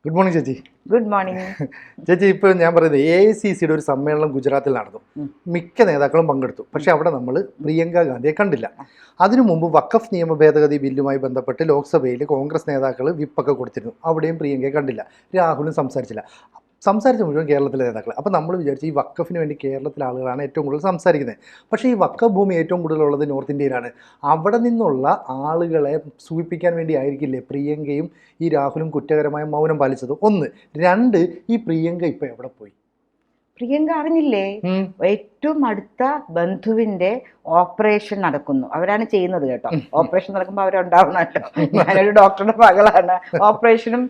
Good morning ചേച്ചി. Good morning. ചേച്ചി, ഇപ്പോൾ ഞാൻ പറയുന്നത് AICCയുടെ ഒരു സമ്മേളനം ഗുജറാത്തിൽ നടന്നു. മിക്ക നേതാക്കളും പങ്കെടുത്തു. പക്ഷേ അവിടെ നമ്മൾ പ്രിയങ്ക ഗാന്ധിയെ കണ്ടില്ല. അതിനു മുമ്പ് വഖഫ് നിയമ ഭേദഗതി ബില്ലുമായി ബന്ധപ്പെട്ട് ലോക്സഭയിൽ കോൺഗ്രസ് നേതാക്കൾ വിപ്പൊക്കെ കൊടുത്തിരുന്നു. അവിടെയും പ്രിയങ്കയെ കണ്ടില്ല. രാഹുലും സംസാരിച്ച മുഴുവൻ കേരളത്തിലെ നേതാക്കൾ. അപ്പോൾ നമ്മൾ വിചാരിച്ചു ഈ വഖഫിന് വേണ്ടി കേരളത്തിലെ ആളുകളാണ് ഏറ്റവും കൂടുതൽ സംസാരിക്കുന്നത്. പക്ഷേ ഈ വഖഫ് ഭൂമി ഏറ്റവും കൂടുതലുള്ളത് നോർത്ത് ഇന്ത്യയിലാണ്. അവിടെ നിന്നുള്ള ആളുകളെ സൂചിപ്പിക്കാൻ വേണ്ടി ആയിരിക്കില്ലേ പ്രിയങ്കയും ഈ രാഹുലും കുറ്റകരമായ മൗനം പാലിച്ചത്? ഒന്ന്. രണ്ട്, ഈ പ്രിയങ്ക ഇപ്പോൾ എവിടെ പോയി? പ്രിയങ്ക അറിഞ്ഞില്ലേ? ഏറ്റവും അടുത്ത ബന്ധുവിന്റെ ഓപ്പറേഷൻ നടക്കുന്നു. അവരാണ് ചെയ്യുന്നത് കേട്ടോ. ഓപ്പറേഷൻ നടക്കുമ്പോൾ അവരുണ്ടാവണല്ലോ. ഞാനൊരു ഡോക്ടറുടെ മകളാണ്. ഓപ്പറേഷനും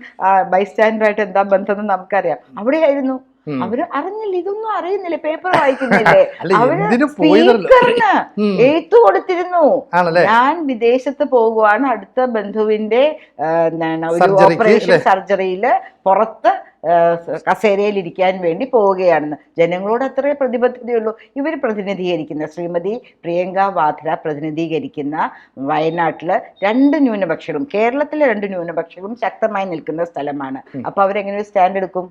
ബൈസ്റ്റാൻഡറായിട്ട് എന്താ ബന്ധം എന്ന് നമുക്കറിയാം. അവിടെയായിരുന്നു. അവര് അറിഞ്ഞില്ല, ഇതൊന്നും അറിയുന്നില്ല, പേപ്പർ വായിക്കുന്നില്ലേ? അവര് സ്പീക്കറിന് എഴുത്തു കൊടുത്തിരുന്നു, ഞാൻ വിദേശത്ത് പോകുവാണ്, അടുത്ത ബന്ധുവിന്റെ ഒരു ഓപ്പറേഷൻ സർജറിയില് പുറത്ത് കസേരയിൽ ഇരിക്കാൻ വേണ്ടി പോവുകയാണെന്ന്. ജനങ്ങളോട് അത്രേ പ്രതിബദ്ധതയുള്ളൂ. ഇവർ പ്രതിനിധീകരിക്കുന്ന ശ്രീമതി പ്രിയങ്ക വാദ്ര പ്രതിനിധീകരിക്കുന്ന വയനാട്ടില് 2 ന്യൂനപക്ഷങ്ങളും കേരളത്തിലെ 2 ന്യൂനപക്ഷങ്ങളും ശക്തമായി നിൽക്കുന്ന സ്ഥലമാണ്. അപ്പൊ അവരെങ്ങനെ സ്റ്റാൻഡ് എടുക്കും?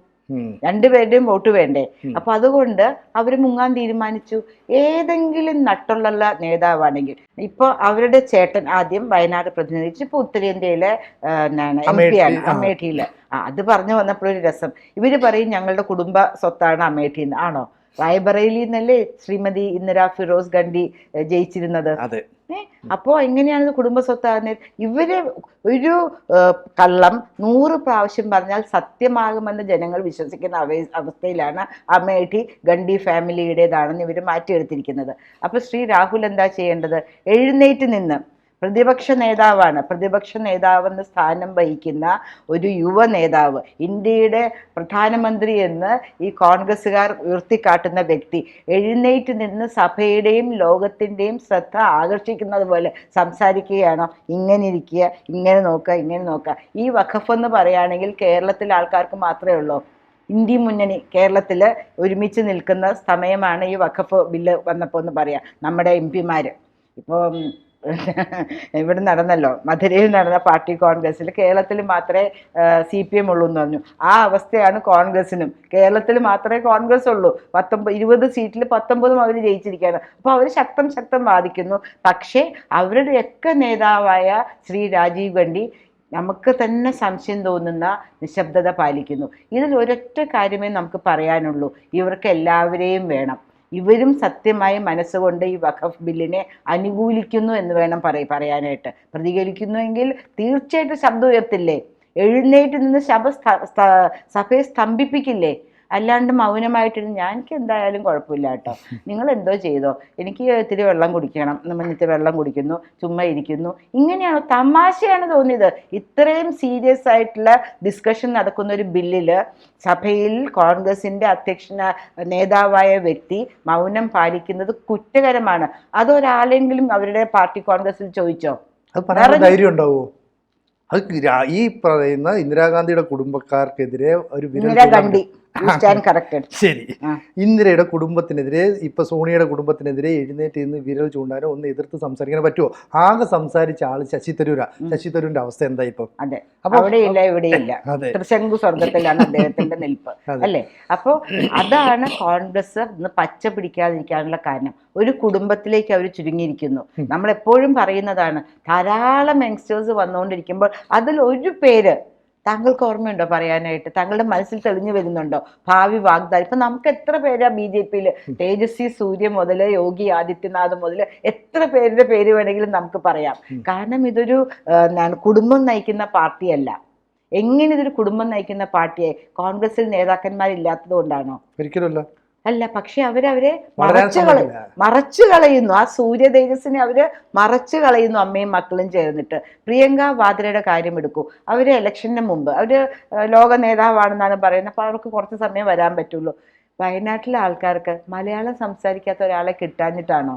രണ്ടുപേരുടെയും വോട്ട് വേണ്ടേ? അപ്പൊ അതുകൊണ്ട് അവര് മുങ്ങാൻ തീരുമാനിച്ചു. ഏതെങ്കിലും നട്ടുള്ള നേതാവാണെങ്കിൽ, ഇപ്പൊ അവരുടെ ചേട്ടൻ ആദ്യം വയനാട് പ്രതിനിധിച്ചു, ഇപ്പൊ ഉത്തരേന്ത്യയിലെ MP ആണ്, അമേഠിയില്. അത് പറഞ്ഞു വന്നപ്പോഴൊരു രസം. ഇവര് പറയും ഞങ്ങളുടെ കുടുംബ സ്വത്താണ് അമേഠിന്ന്. ആണോ? റായ്ബറേലി എന്നല്ലേ ശ്രീമതി ഇന്ദിര ഫിറോസ് ഗണ്ഡി ജയിച്ചിരുന്നത്? അപ്പോ എങ്ങനെയാണ് കുടുംബ സ്വത്താകുന്നത്? ഇവര് ഒരു കള്ളം 100 പ്രാവശ്യം പറഞ്ഞാൽ സത്യമാകുമെന്ന് ജനങ്ങൾ വിശ്വസിക്കുന്ന അവസ്ഥയിലാണ് അമേഠി ഗണ്ഡി ഫാമിലിയുടേതാണെന്ന് ഇവർ മാറ്റിയെടുത്തിരിക്കുന്നത്. അപ്പൊ ശ്രീ രാഹുൽ എന്താ ചെയ്യേണ്ടത്? എഴുന്നേറ്റ് നിന്ന്, പ്രതിപക്ഷ നേതാവാണ്, പ്രതിപക്ഷ നേതാവെന്ന് സ്ഥാനം വഹിക്കുന്ന ഒരു യുവ നേതാവ്, ഇന്ത്യയുടെ പ്രധാനമന്ത്രി എന്ന് ഈ കോൺഗ്രസ്സുകാർ ഉയർത്തിക്കാട്ടുന്ന വ്യക്തി എഴുന്നേറ്റ് നിന്ന് സഭയുടെയും ലോകത്തിൻ്റെയും ശ്രദ്ധ ആകർഷിക്കുന്നത് പോലെ സംസാരിക്കുകയാണോ? ഇങ്ങനെ ഇരിക്കുക, ഇങ്ങനെ നോക്കുക, ഇങ്ങനെ നോക്കുക. ഈ വഖഫ് എന്ന് പറയുകയാണെങ്കിൽ കേരളത്തിലെ ആൾക്കാർക്ക് മാത്രമേ ഉള്ളൂ. ഇന്ത്യ മുന്നണി കേരളത്തിൽ ഒരുമിച്ച് നിൽക്കുന്ന സമയമാണ് ഈ വഖഫ് ബില്ല് വന്നപ്പോൾ എന്ന് പറയാം. നമ്മുടെ MP-മാർ ഇപ്പോൾ ഇവിടെ നടന്നല്ലോ, മധുരയിൽ നടന്ന പാർട്ടി കോൺഗ്രസ്സിൽ കേരളത്തിൽ മാത്രമേ CPM ഉള്ളൂ എന്ന് പറഞ്ഞു. ആ അവസ്ഥയാണ് കോൺഗ്രസിനും. കേരളത്തിൽ മാത്രമേ കോൺഗ്രസ് ഉള്ളൂ. 20 സീറ്റിൽ 19 അവർ ജയിച്ചിരിക്കുകയാണ്. അപ്പോൾ അവർ ശക്തം വാദിക്കുന്നു. പക്ഷേ അവരുടെയൊക്കെ നേതാവായ ശ്രീ രാജീവ് ഗണ്ഡി നമുക്ക് തന്നെ സംശയം തോന്നുന്ന നിശബ്ദത പാലിക്കുന്നു. ഇതിൽ ഒരൊറ്റ കാര്യമേ നമുക്ക് പറയാനുള്ളൂ, ഇവർക്ക് എല്ലാവരെയും വേണം. ഇവരും സത്യമായി മനസ്സുകൊണ്ട് ഈ വഖഫ് ബില്ലിനെ അനുകൂലിക്കുന്നു എന്ന് വേണം പറയാനായിട്ട്. പ്രതികരിക്കുന്നുവെങ്കിൽ തീർച്ചയായിട്ടും ശബ്ദം ഉയർത്തില്ലേ? എഴുന്നേറ്റ് നിന്ന് സഭയെ സ്തംഭിപ്പിക്കില്ലേ? അല്ലാണ്ട് മൗനമായിട്ടിരുന്ന് എനിക്ക് എന്തായാലും കുഴപ്പമില്ല കേട്ടോ, നിങ്ങൾ എന്തോ ചെയ്തോ, എനിക്ക് ഇത്തിരി വെള്ളം കുടിക്കണം, ഇത്തിരി വെള്ളം കുടിക്കുന്നു, ചുമ്മാ ഇരിക്കുന്നു, ഇങ്ങനെയാണോ? തമാശയാണ് തോന്നിയത്. ഇത്രയും സീരിയസ് ആയിട്ടുള്ള ഡിസ്കഷൻ നടക്കുന്ന ഒരു ബില്ലില് സഭയിൽ കോൺഗ്രസിന്റെ നേതാവായ വ്യക്തി മൗനം പാലിക്കുന്നത് കുറ്റകരമാണ്. അതൊരാളെങ്കിലും അവരുടെ പാർട്ടി കോൺഗ്രസിൽ ചോദിച്ചോ? ധൈര്യം ഉണ്ടാവോ? അത് ഈ പറയുന്ന ഇന്ദിരാഗാന്ധിയുടെ കുടുംബക്കാർക്കെതിരെ ഒരു ശരി, ഇന്ദിരയുടെ കുടുംബത്തിനെതിരെ, ഇപ്പൊ സോണിയുടെ കുടുംബത്തിനെതിരെ എഴുന്നേറ്റ് നിന്ന് വിരൽ ചൂണ്ടാനോ ഒന്ന് എതിർത്ത് സംസാരിക്കാനോ പറ്റുമോ? ആകെ സംസാരിച്ച ആള് ശശി തരൂരിന്റെ അവസ്ഥ എന്താ ഇപ്പൊ? അതെ, അവിടെയില്ല ഇവിടെയില്ല, തൃശങ്കു സ്വർഗത്തിലാണ് അദ്ദേഹത്തിന്റെ നിൽപ്പ്, അല്ലേ? അപ്പോ അതാണ് കോൺഗ്രസ് ഇന്ന് പച്ച പിടിക്കാതിരിക്കാനുള്ള കാരണം. ഒരു കുടുംബത്തിലേക്ക് അവർ ചുരുങ്ങിയിരിക്കുന്നു. നമ്മൾ എപ്പോഴും പറയുന്നതാണ്, ധാരാളം യങ്സ്റ്റേഴ്സ് വന്നുകൊണ്ടിരിക്കുമ്പോൾ അതിൽ ഒരു പേര് താങ്കൾക്ക് ഓർമ്മയുണ്ടോ പറയാനായിട്ട്? താങ്കളുടെ മനസ്സിൽ തെളിഞ്ഞു വരുന്നുണ്ടോ? ഭാവി വാഗ്ദാനം. ഇപ്പൊ നമുക്ക് എത്ര പേരാ BJP-യിൽ? തേജസ്വി സൂര്യ മുതൽ യോഗി ആദിത്യനാഥ് മുതൽ എത്ര പേരുടെ പേര് വേണമെങ്കിലും നമുക്ക് പറയാം. കാരണം ഇതൊരു കുടുംബം നയിക്കുന്ന പാർട്ടിയല്ല. എങ്ങനെ ഇതൊരു കുടുംബം നയിക്കുന്ന പാർട്ടിയെ? കോൺഗ്രസിൽ നേതാക്കന്മാരില്ലാത്തത് കൊണ്ടാണോ? ഒരിക്കലുമല്ല. അല്ല, പക്ഷെ അവരെ മറച്ചു കളയുന്നു. ആ സൂര്യ തേജസ്സിനെ അവര് മറച്ചു കളയുന്നു, അമ്മയും മക്കളും ചേർന്നിട്ട്. പ്രിയങ്ക വാദ്രയുടെ കാര്യം എടുക്കൂ. അവര് ഇലക്ഷന് മുമ്പ് അവര് ലോക നേതാവാണെന്നാണ് പറയുന്നത്. അപ്പൊ അവർക്ക് കുറച്ച് സമയം വരാൻ പറ്റുള്ളൂ. വയനാട്ടിലെ ആൾക്കാർക്ക് മലയാളം സംസാരിക്കാത്ത ഒരാളെ കിട്ടാഞ്ഞിട്ടാണോ?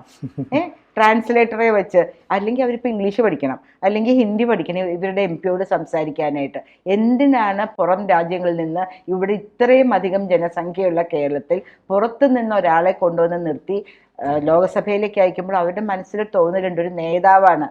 ട്രാൻസ്ലേറ്ററെ വെച്ച്, അല്ലെങ്കിൽ അവരിപ്പോൾ ഇംഗ്ലീഷ് പഠിക്കണം, അല്ലെങ്കിൽ ഹിന്ദി പഠിക്കണം ഇവരുടെ MP-യോട് സംസാരിക്കാനായിട്ട്. എന്തിനാണ് പുറം രാജ്യങ്ങളിൽ നിന്ന് ഇവിടെ ഇത്രയും അധികം ജനസംഖ്യയുള്ള കേരളത്തിൽ പുറത്തു നിന്ന് ഒരാളെ കൊണ്ടുവന്ന് നിർത്തി ലോകസഭയിലേക്ക് അയക്കുമ്പോൾ അവരുടെ മനസ്സിൽ തോന്നലുണ്ട്, ഒരു നേതാവാണ്.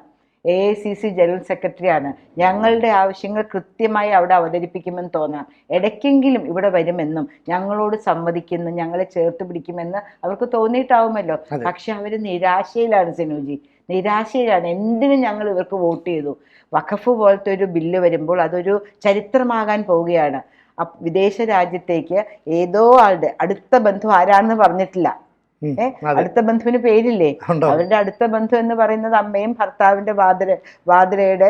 AICC ജനറൽ സെക്രട്ടറിയാണ്. ഞങ്ങളുടെ ആവശ്യങ്ങൾ കൃത്യമായി അവിടെ അവതരിപ്പിക്കുമെന്ന് തോന്നാം. ഇടയ്ക്കെങ്കിലും ഇവിടെ വരുമെന്നും ഞങ്ങളോട് സംവദിക്കുന്നു, ഞങ്ങളെ ചേർത്ത് പിടിക്കുമെന്ന് അവർക്ക് തോന്നിയിട്ടാവുമല്ലോ. പക്ഷെ അവർ നിരാശയിലാണ് സിനുജി, നിരാശയിലാണ്. എന്തിനും ഞങ്ങൾ ഇവർക്ക് വോട്ട് ചെയ്തു. വഖഫ് പോലത്തെ ഒരു ബില്ല് വരുമ്പോൾ അതൊരു ചരിത്രമാകാൻ പോവുകയാണ്. വിദേശ രാജ്യത്തേക്ക് ഏതോ ആളുടെ അടുത്ത ബന്ധു ആരാണെന്ന് പറഞ്ഞിട്ടില്ല. അടുത്ത ബന്ധുവിന് പേരില്ലേ? അവരുടെ അടുത്ത ബന്ധു എന്ന് പറയുന്നത് അമ്മയും ഭർത്താവിന്റെ വാതിരയുടെ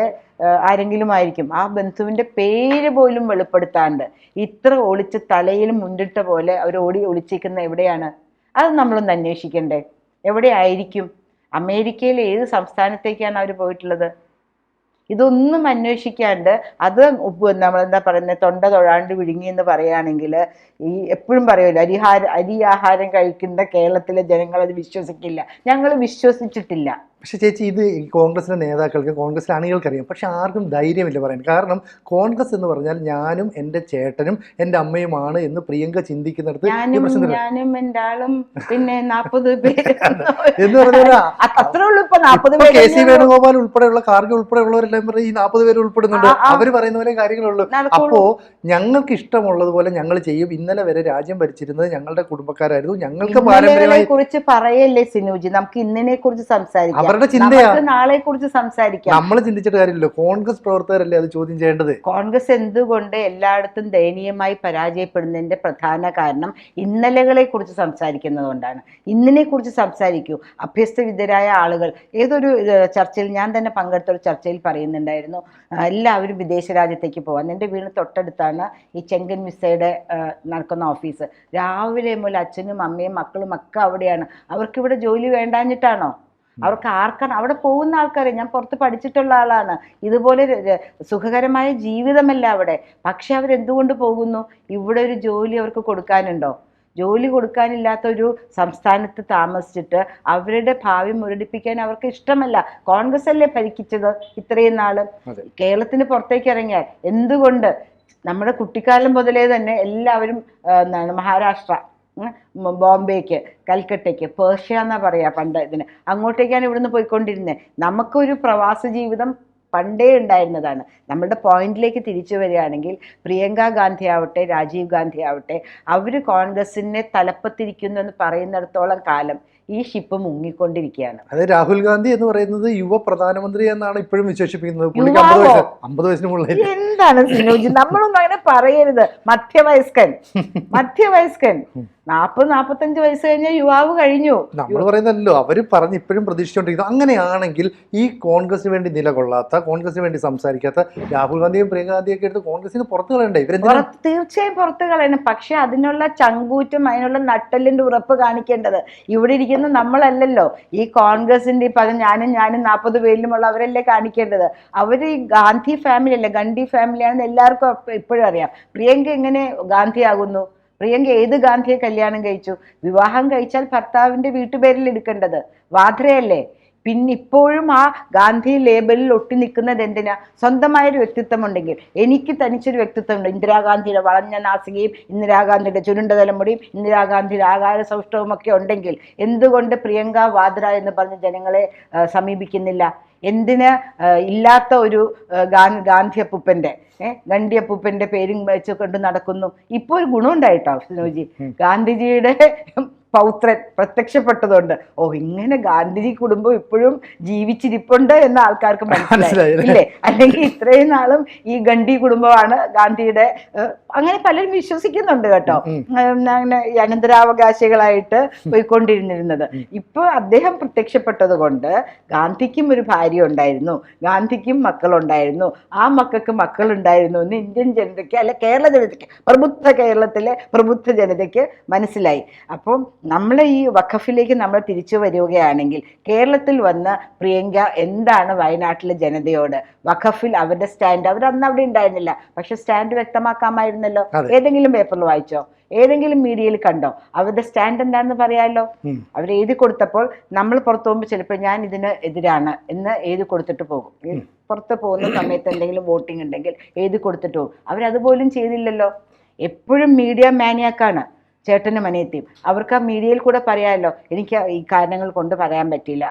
ആരെങ്കിലും ആയിരിക്കും. ആ ബന്ധുവിന്റെ പേര് പോലും വെളിപ്പെടുത്താണ്ട് ഇത്ര ഒളിച്ച് തലയിൽ മുണ്ടിട്ട പോലെ അവർ ഒളിച്ചിരിക്കുന്ന എവിടെയാണ്? അത് നമ്മളൊന്ന് അന്വേഷിക്കണ്ടേ? എവിടെ ആയിരിക്കും? അമേരിക്കയിലെ ഏത് സംസ്ഥാനത്തേക്കാണ് അവർ പോയിട്ടുള്ളത്? ഇതൊന്നും അന്വേഷിക്കാണ്ട് അത് നമ്മളെന്താ പറയുന്നത്, തൊണ്ട തൊഴാണ്ട് വിഴുങ്ങി എന്ന് പറയുകയാണെങ്കിൽ, ഈ എപ്പോഴും പറയുമല്ലോ അരി ആഹാരം കഴിക്കുന്ന കേരളത്തിലെ ജനങ്ങൾ അത് വിശ്വസിക്കില്ല. ഞങ്ങൾ വിശ്വസിച്ചിട്ടില്ല. പക്ഷെ ചേച്ചി, ഇത് ഈ കോൺഗ്രസിലെ നേതാക്കൾക്ക്, കോൺഗ്രസിലെ അണികൾക്കറിയാം. പക്ഷെ ആർക്കും ധൈര്യമില്ല പറയാൻ. കാരണം കോൺഗ്രസ് എന്ന് പറഞ്ഞാൽ ഞാനും എൻ്റെ ചേട്ടനും എൻ്റെ അമ്മയുമാണ് എന്ന് പ്രിയങ്ക ചിന്തിക്കുന്നിടത്ത് ഞാനും എൻ്റെ ആളും പിന്നെ 40 പേര് എന്ന് പറഞ്ഞാൽ അത്രേ ഉള്ളൂ. ഇപ്പൊ 40 പേര് KC വേണുഗോപാൽ ഉൾപ്പെടെയുള്ള കാർഗിൽ ഉൾപ്പെടെയുള്ളവരെല്ലാം പറയും ഈ 40 പേര് ഉൾപ്പെടുന്നുണ്ട്. അവര് പറയുന്ന പോലെ കാര്യങ്ങളുള്ളൂ. അപ്പോ ഞങ്ങൾക്ക് ഇഷ്ടമുള്ളതുപോലെ ഞങ്ങൾ ചെയ്യും. ഇന്നലെ വരെ രാജ്യം ഭരിച്ചിരുന്നത് ഞങ്ങളുടെ കുടുംബക്കാരായിരുന്നു. ഞങ്ങൾക്ക് പാരമ്പര്യമായി കുറിച്ച് പറയല്ലേ സിനുജി, നമുക്ക് ഇന്നിനെ കുറിച്ച് സംസാരിക്കാം. അവരുടെ ചിന്തയാണ്. നാളെ കുറിച്ച് സംസാരിക്കാം. നമ്മൾ ചിന്തിച്ചിട്ട് കാര്യമില്ലല്ലോ. കോൺഗ്രസ് പ്രവർത്തകരല്ലേ അത് ചോദ്യം ചെയ്യേണ്ടത്. കോൺഗ്രസ് എന്തുകൊണ്ട് എല്ലായിടത്തും ദയനീയമായി പരാജയപ്പെടുന്നതിന്റെ പ്രധാന കാരണം ഇന്നലകളെ കുറിച്ച് സംസാരിക്കുന്നത് കൊണ്ടാണ്. ഇന്നിനെ കുറിച്ച് സംസാരിക്കൂ. അഭ്യസ്തവിദ്യരായ ആളുകൾ ഏതൊരു ചർച്ചയിൽ, ഞാൻ തന്നെ പങ്കെടുത്ത ഒരു ചർച്ചയിൽ പറയുന്നുണ്ടായിരുന്നു, എല്ലാവരും വിദേശ രാജ്യത്തേക്ക് പോകാൻ. എൻ്റെ വീടിന് തൊട്ടടുത്താണ് ഈ ചെങ്കൻ വിസയുടെ നടക്കുന്ന ഓഫീസ്. രാവിലെ മുതൽ അച്ഛനും അമ്മയും മക്കളും ഒക്കെ അവിടെയാണ്. അവർക്കിവിടെ ജോലി വേണ്ടാഞ്ഞിട്ടാണോ? അവർക്ക് ആർക്കാണ് അവിടെ പോകുന്ന ആൾക്കാരെ, ഞാൻ പുറത്ത് പഠിച്ചിട്ടുള്ള ആളാണ്, ഇതുപോലെ സുഖകരമായ ജീവിതമല്ല അവിടെ. പക്ഷെ അവരെന്തുകൊണ്ട് പോകുന്നു? ഇവിടെ ഒരു ജോലി അവർക്ക് കൊടുക്കാനുണ്ടോ? ജോലി കൊടുക്കാനില്ലാത്ത ഒരു സംസ്ഥാനത്ത് താമസിച്ചിട്ട് അവരുടെ ഭാവി മുരടിപ്പിക്കാൻ അവർക്ക് ഇഷ്ടമല്ല. കോൺഗ്രസ് അല്ലേ ഭരിച്ചത് ഇത്രയും നാള്? കേരളത്തിന് പുറത്തേക്ക് ഇറങ്ങിയാൽ എന്തുകൊണ്ട് നമ്മുടെ കുട്ടിക്കാലം മുതലേ തന്നെ എല്ലാവരും മഹാരാഷ്ട്ര, ബോംബെക്ക്, കൽക്കട്ടയ്ക്ക്, പേർഷ്യ എന്നാ പറയാ പണ്ട് ഇതിന്, അങ്ങോട്ടേക്കാണ് ഇവിടുന്ന് പോയിക്കൊണ്ടിരുന്നത്. നമുക്കൊരു പ്രവാസ ജീവിതം പണ്ടേ ഉണ്ടായിരുന്നതാണ്. നമ്മളുടെ പോയിന്റിലേക്ക് തിരിച്ചു വരികയാണെങ്കിൽ പ്രിയങ്ക ഗാന്ധി ആവട്ടെ, രാജീവ് ഗാന്ധി ആവട്ടെ, അവർ കോൺഗ്രസിനെ തലപ്പത്തിരിക്കുന്നു എന്ന് പറയുന്നിടത്തോളം കാലം ഈ ഷിപ്പ് മുങ്ങിക്കൊണ്ടിരിക്കുകയാണ്. അത് രാഹുൽ ഗാന്ധി എന്ന് പറയുന്നത് യുവ പ്രധാനമന്ത്രി എന്നാണ് ഇപ്പോഴും വിശേഷിപ്പിക്കുന്നത്. 50 വയസ്സിന് മുകളിൽ. എന്താണ് സിനോജി, നമ്മളൊന്നും അങ്ങനെ പറയരുത്. മധ്യവയസ്കൻ 40-45 വയസ്സ് കഴിഞ്ഞാൽ യുവാവ് കഴിഞ്ഞു. നമ്മൾ പറയുന്നല്ലോ, അവര് പറഞ്ഞ് ഇപ്പോഴും പ്രതീക്ഷിച്ചുകൊണ്ടിരിക്കുന്നു. അങ്ങനെയാണെങ്കിൽ ഈ കോൺഗ്രസിന് വേണ്ടി നിലകൊള്ളാത്ത, കോൺഗ്രസിന് വേണ്ടി സംസാരിക്കാത്ത രാഹുൽ ഗാന്ധിയും പ്രിയങ്ക ഗാന്ധിയൊക്കെ എടുത്ത് കോൺഗ്രസിന് പുറത്തു കളയണ്ടേ? തീർച്ചയായും പുറത്തു കളയണം. പക്ഷെ അതിനുള്ള ചങ്കൂറ്റം, അതിനുള്ള നട്ടലിന്റെ ഉറപ്പ് കാണിക്കേണ്ടത് ഇവിടെ ഇരിക്കുന്ന നമ്മളല്ലല്ലോ. ഈ കോൺഗ്രസിന്റെ ഞാനും 40 പേരിലുമുള്ള അവരല്ലേ കാണിക്കേണ്ടത്. അവര് ഈ ഗാന്ധി ഫാമിലി അല്ലേ, ഗണ്ഡി ഫാമിലിയാണെന്ന് എല്ലാവർക്കും ഇപ്പോഴും അറിയാം. പ്രിയങ്ക എങ്ങനെ ഗാന്ധി ആകുന്നു? പ്രിയങ്ക ഏത് ഗാന്ധിയെ കല്യാണം കഴിച്ചു? വിവാഹം കഴിച്ചാൽ ഭർത്താവിന്റെ വീട്ടുപേരിൽ എടുക്കേണ്ടത് വാദ്രയല്ലേ? പിന്നെ ഇപ്പോഴും ആ ഗാന്ധി ലേബലിൽ ഒട്ടി നിൽക്കുന്നത് എന്തിനാ? സ്വന്തമായൊരു വ്യക്തിത്വം ഉണ്ടെങ്കിൽ. എനിക്ക് തനിച്ചൊരു വ്യക്തിത്വം ഉണ്ട്. ഇന്ദിരാഗാന്ധിയുടെ വളഞ്ഞ നാസികയും ഇന്ദിരാഗാന്ധിയുടെ ചുരുണ്ട തലമുടിയും ഇന്ദിരാഗാന്ധിയുടെ ആകാര സൗഷ്ഠവും ഒക്കെ ഉണ്ടെങ്കിൽ എന്തുകൊണ്ട് പ്രിയങ്ക വാദ്ര എന്ന് പറഞ്ഞ് ജനങ്ങളെ സമീപിക്കുന്നില്ല? എന്തിന് ഇല്ലാത്ത ഒരു ഗാന്ധി അപ്പൂപ്പന്റെ ഗണ്ഡി അപ്പൂപ്പന്റെ പേരും വെച്ചുകൊണ്ട് നടക്കുന്നു? ഇപ്പോൾ ഒരു ഗുണമുണ്ടായിട്ടോ സിനോജി, ഗാന്ധിജിയുടെ പൗത്രൻ പ്രത്യക്ഷപ്പെട്ടതുകൊണ്ട് ഇങ്ങനെ ഗാന്ധിജി കുടുംബം ഇപ്പോഴും ജീവിച്ചിരിപ്പുണ്ട് എന്ന ആൾക്കാർക്ക് മനസ്സിലായി ഇല്ലേ? അല്ലെങ്കിൽ ഇത്രയും നാളും ഈ ഗണ്ഡി കുടുംബമാണ് ഗാന്ധിയുടെ, അങ്ങനെ പലരും വിശ്വസിക്കുന്നുണ്ട് കേട്ടോ, അങ്ങനെ അനന്തരാവകാശികളായിട്ട് പോയിക്കൊണ്ടിരുന്നിരുന്നത്. ഇപ്പൊ അദ്ദേഹം പ്രത്യക്ഷപ്പെട്ടത് കൊണ്ട് ഗാന്ധിക്കും ഒരു ഭാര്യ ഉണ്ടായിരുന്നു, ഗാന്ധിക്കും മക്കളുണ്ടായിരുന്നു, ആ മക്കൾക്ക് മക്കളുണ്ടായിരുന്നു എന്ന് ഇന്ത്യൻ ജനതയ്ക്ക്, അല്ലെ കേരള ജനതയ്ക്ക്, കേരളത്തിലെ പ്രബുദ്ധ ജനതയ്ക്ക് മനസ്സിലായി. അപ്പം നമ്മളെ ഈ വഖഫിലേക്ക് നമ്മൾ തിരിച്ചു വരികയാണെങ്കിൽ കേരളത്തിൽ വന്ന് പ്രിയങ്ക എന്താണ് വയനാട്ടിലെ ജനതയോട്, വഖഫിൽ അവരുടെ സ്റ്റാൻഡ്, അവരന്ന് അവിടെ ഉണ്ടായിരുന്നില്ല, പക്ഷെ സ്റ്റാൻഡ് വ്യക്തമാക്കാമായിരുന്നല്ലോ. ഏതെങ്കിലും പേപ്പറിൽ വായിച്ചോ? ഏതെങ്കിലും മീഡിയയിൽ കണ്ടോ? അവരുടെ സ്റ്റാൻഡ് എന്താണെന്ന് പറയാമല്ലോ. അവർ എഴുതി കൊടുത്തപ്പോൾ നമ്മൾ പുറത്തു പോകുമ്പോൾ ചിലപ്പോൾ ഞാൻ ഇതിന് എതിരാണ് എന്ന് എഴുതി കൊടുത്തിട്ട് പോകും. പുറത്ത് പോകുന്ന സമയത്ത് എന്തെങ്കിലും വോട്ടിംഗ് ഉണ്ടെങ്കിൽ എഴുതി കൊടുത്തിട്ട് പോകും. അവരതുപോലും ചെയ്തില്ലല്ലോ. എപ്പോഴും മീഡിയ മാനിയാക്കാണ്. ചേട്ടനും അനിയത്തിയും. അവർക്ക് ആ മീഡിയയിൽ കൂടെ പറയാമല്ലോ, എനിക്ക് ഈ കാരണങ്ങൾ കൊണ്ട് പറയാൻ പറ്റിയില്ല.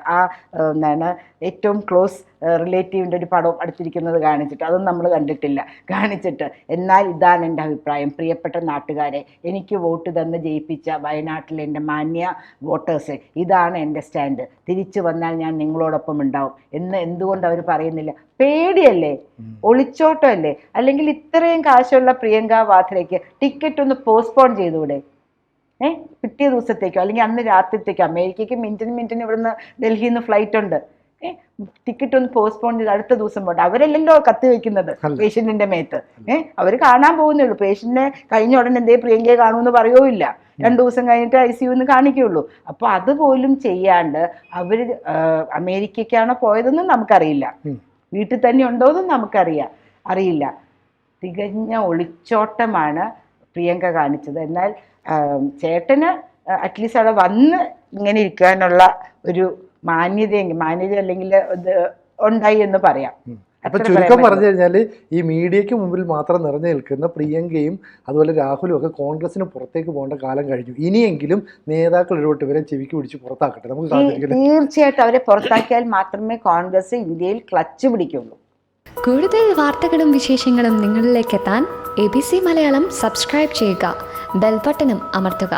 എന്താണ് ഏറ്റവും ക്ലോസ് റിലേറ്റീവിൻ്റെ ഒരു പടം അടുത്തിരിക്കുന്നത് കാണിച്ചിട്ട്, അതൊന്നും നമ്മൾ കണ്ടിട്ടില്ല, കാണിച്ചിട്ട് എന്നാൽ ഇതാണ് എൻ്റെ അഭിപ്രായം, പ്രിയപ്പെട്ട നാട്ടുകാരെ, എനിക്ക് വോട്ട് തന്ന് ജയിപ്പിച്ച വയനാട്ടിലെ എൻ്റെ മാന്യ വോട്ടേഴ്സ്, ഇതാണ് എൻ്റെ സ്റ്റാൻഡ്, തിരിച്ചു വന്നാൽ ഞാൻ നിങ്ങളോടൊപ്പം ഉണ്ടാവും എന്ന് എന്തുകൊണ്ട് അവർ പറയുന്നില്ല? പേടിയല്ലേ, ഒളിച്ചോട്ടമല്ലേ? അല്ലെങ്കിൽ ഇത്രയും കാശുള്ള പ്രിയങ്ക വാദ്രയ്ക്ക് ടിക്കറ്റ് ഒന്ന് പോസ്റ്റ്പോൺ ചെയ്തുകൂടെ? പിറ്റേ ദിവസത്തേക്കോ അല്ലെങ്കിൽ അന്ന് രാത്രിത്തേക്കോ? അമേരിക്കയ്ക്ക് മിനിറ്റിന് ഇവിടുന്ന് ഡൽഹിയിൽ നിന്ന് ഫ്ലൈറ്റ് ഉണ്ട്. ടിക്കറ്റ് ഒന്ന് പോസ്റ്റ്പോൺ ചെയ്ത് അടുത്ത ദിവസം പോട്ടെ. അവരല്ലല്ലോ കത്തി വെക്കുന്നത് പേഷ്യന്റിന്റെ മേത്ത്. അവർ കാണാൻ പോകുന്നേ ഉള്ളൂ. പേഷ്യന്റിനെ കഴിഞ്ഞ ഉടനെ എന്തേ പ്രിയങ്കയെ കാണുമെന്ന് പറയുകയില്ല, 2 ദിവസം കഴിഞ്ഞിട്ട് ICU കാണിക്കുകയുള്ളൂ. അപ്പൊ അതുപോലും ചെയ്യാണ്ട് അവർ അമേരിക്കയ്ക്കാണോ പോയതെന്നും നമുക്കറിയില്ല, വീട്ടിൽ തന്നെ ഉണ്ടോയെന്നും അറിയില്ല. തികഞ്ഞ ഒളിച്ചോട്ടമാണ് പ്രിയങ്ക കാണിച്ചത്. എന്നാൽ ചേട്ടന് അറ്റ്ലീസ്റ്റ് അവിടെ വന്ന് ഇങ്ങനെ ഇരിക്കാനുള്ള ഒരു മാന്യത അല്ലെങ്കിൽ ഇത് ഉണ്ടായി എന്ന് പറയാം. അപ്പൊ ചുരുക്കം പറഞ്ഞു കഴിഞ്ഞാല് ഈ മീഡിയക്ക് മുമ്പിൽ മാത്രം നിറഞ്ഞു നിൽക്കുന്ന പ്രിയങ്കയും അതുപോലെ രാഹുലും ഒക്കെ കോൺഗ്രസിന് പുറത്തേക്ക് പോകേണ്ട കാലം കഴിഞ്ഞു. ഇനിയെങ്കിലും നേതാക്കൾ ഇടപെട്ട് ഇവരെ ചെവിക്ക് പിടിച്ച് പുറത്താക്കട്ടെ. നമുക്ക് തീർച്ചയായിട്ടും അവരെ പുറത്താക്കിയാൽ മാത്രമേ കോൺഗ്രസ് ഇന്ത്യയിൽ ക്ലച്ച് പിടിക്കുള്ളൂ. കൂടുതൽ വാർത്തകളും വിശേഷങ്ങളും നിങ്ങളിലേക്ക് എത്താൻ ABC മലയാളം സബ്സ്ക്രൈബ് ചെയ്യുക, ബെൽ ബട്ടണും അമർത്തുക.